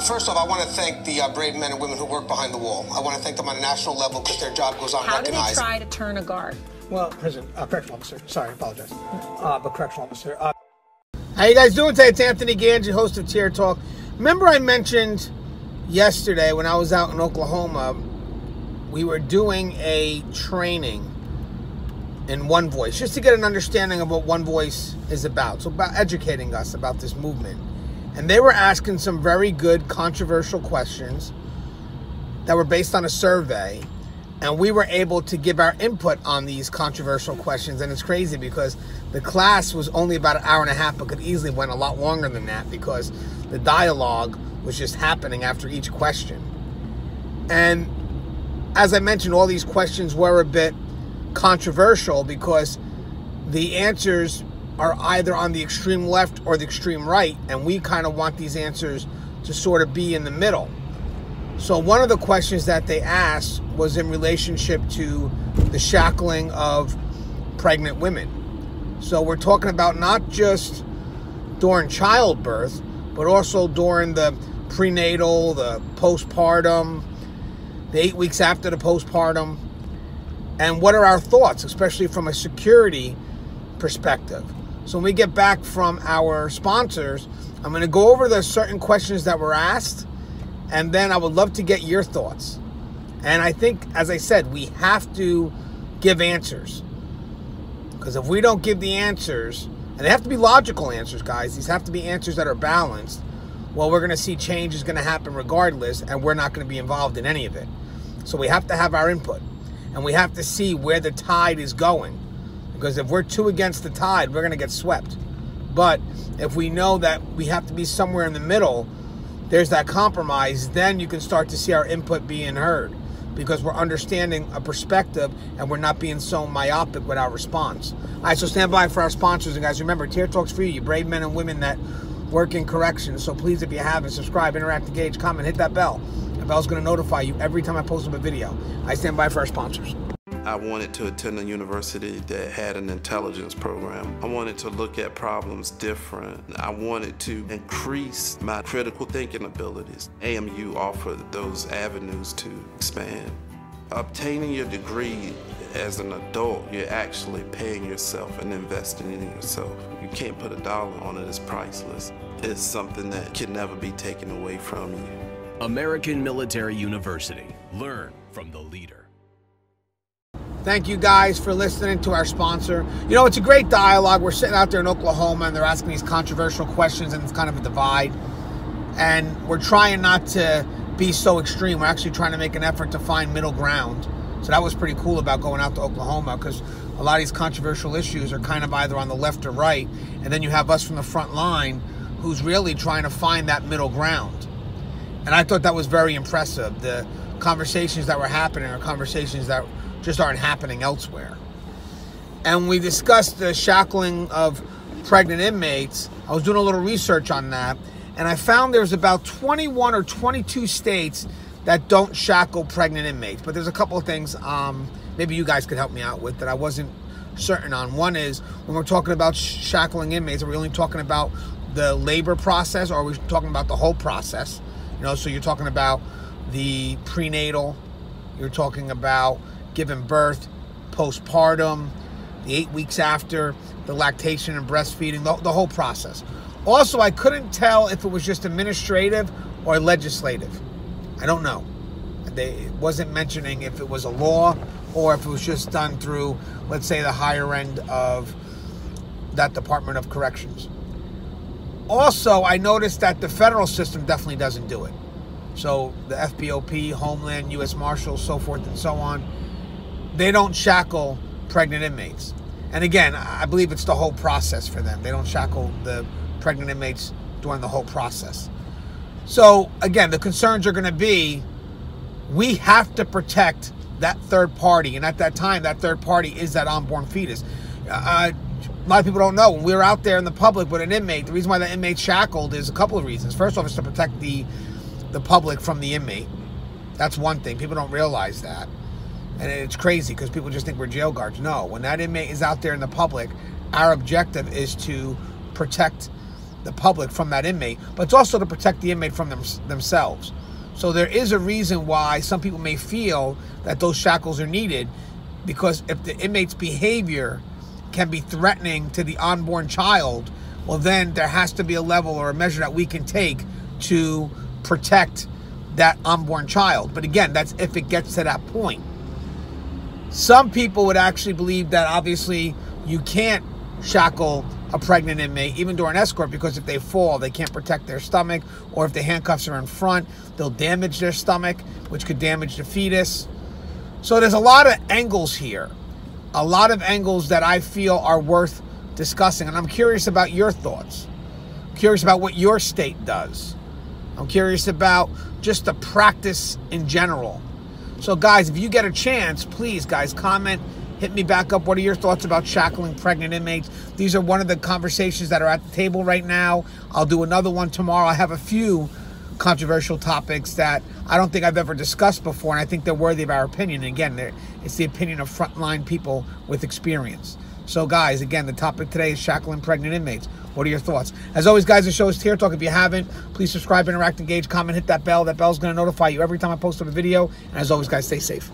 First off, I want to thank the brave men and women who work behind the wall. I want to thank them on a national level because their job goes unrecognized. How do they try to turn a guard? Well, correctional officer. Sorry, I apologize. But correctional officer. How you guys doing today? It's Anthony Gangi, host of Tier Talk. Remember I mentioned yesterday when I was out in Oklahoma, we were doing a training in One Voice, just to get an understanding of what One Voice is about. So about educating us about this movement. And they were asking some very good controversial questions that were based on a survey. And we were able to give our input on these controversial questions. And it's crazy because the class was only about an hour and a half, but could easily went a lot longer than that because the dialogue was just happening after each question. And as I mentioned, all these questions were a bit controversial because the answers are either on the extreme left or the extreme right, and we kind of want these answers to sort of be in the middle. So one of the questions that they asked was in relationship to the shackling of pregnant women. So we're talking about not just during childbirth, but also during the prenatal, the postpartum, the 8 weeks after the postpartum. And what are our thoughts, especially from a security perspective? So when we get back from our sponsors, I'm going to go over the certain questions that were asked, and then I would love to get your thoughts. And I think, as I said, we have to give answers. Because if we don't give the answers, and they have to be logical answers, guys. These have to be answers that are balanced. Well, we're going to see change is going to happen regardless, and we're not going to be involved in any of it. So we have to have our input. And we have to see where the tide is going. Because if we're too against the tide, we're going to get swept. But if we know that we have to be somewhere in the middle, there's that compromise, then you can start to see our input being heard. Because we're understanding a perspective and we're not being so myopic with our response. All right, so stand by for our sponsors. And guys, remember, Tier Talk's for you brave men and women that work in corrections. So please, if you haven't, subscribe, interact, engage, comment, hit that bell. The bell's going to notify you every time I post up a video. I stand by for our sponsors. I wanted to attend a university that had an intelligence program. I wanted to look at problems different. I wanted to increase my critical thinking abilities. AMU offered those avenues to expand. Obtaining your degree as an adult, you're actually paying yourself and investing in yourself. You can't put a dollar on it, it's priceless. It's something that can never be taken away from you. American Military University. Learn from the leader. Thank you guys for listening to our sponsor. You know, it's a great dialogue. We're sitting out there in Oklahoma and they're asking these controversial questions and it's kind of a divide. And we're trying not to be so extreme. We're actually trying to make an effort to find middle ground. So that was pretty cool about going out to Oklahoma because a lot of these controversial issues are kind of either on the left or right. And then you have us from the front line who's really trying to find that middle ground. And I thought that was very impressive. The conversations that were happening are conversations that just aren't happening elsewhere. And we discussed the shackling of pregnant inmates. I was doing a little research on that, and I found there's about 21 or 22 states that don't shackle pregnant inmates. But there's a couple of things maybe you guys could help me out with that I wasn't certain on. One is, when we're talking about shackling inmates, are we only talking about the labor process, or are we talking about the whole process? You know, so you're talking about the prenatal, you're talking about giving birth, postpartum, the 8 weeks after, the lactation and breastfeeding, the whole process. Also, I couldn't tell if it was just administrative or legislative. I don't know. It wasn't mentioning if it was a law or if it was just done through, let's say, the higher end of that Department of Corrections. Also, I noticed that the federal system definitely doesn't do it. So the FBOP, Homeland, U.S. Marshals, so forth and so on, they don't shackle pregnant inmates. And again, I believe it's the whole process for them. They don't shackle the pregnant inmates during the whole process. So again, the concerns are going to be, we have to protect that third party. And at that time, that third party is that unborn fetus. A lot of people don't know. When we were out there in the public with an inmate, the reason why the inmate's shackled is a couple of reasons. First off, it's to protect the public from the inmate. That's one thing. People don't realize that. And it's crazy because people just think we're jail guards. No, when that inmate is out there in the public, our objective is to protect the public from that inmate, but it's also to protect the inmate from themselves. So there is a reason why some people may feel that those shackles are needed, because if the inmate's behavior can be threatening to the unborn child, well, then there has to be a level or a measure that we can take to protect that unborn child. But again, that's if it gets to that point. Some people would actually believe that obviously you can't shackle a pregnant inmate even during escort, because if they fall, they can't protect their stomach, or if the handcuffs are in front, they'll damage their stomach, which could damage the fetus. So there's a lot of angles here, a lot of angles that I feel are worth discussing, and I'm curious about your thoughts. I'm curious about what your state does. I'm curious about just the practice in general. So guys, if you get a chance, please guys, comment, hit me back up. What are your thoughts about shackling pregnant inmates? These are one of the conversations that are at the table right now. I'll do another one tomorrow. I have a few controversial topics that I don't think I've ever discussed before, and I think they're worthy of our opinion. And again, it's the opinion of frontline people with experience. So guys, again, the topic today is shackling pregnant inmates. What are your thoughts? As always, guys, the show is Tier Talk. If you haven't, please subscribe, interact, engage, comment, hit that bell. That bell's going to notify you every time I post a video. And as always, guys, stay safe.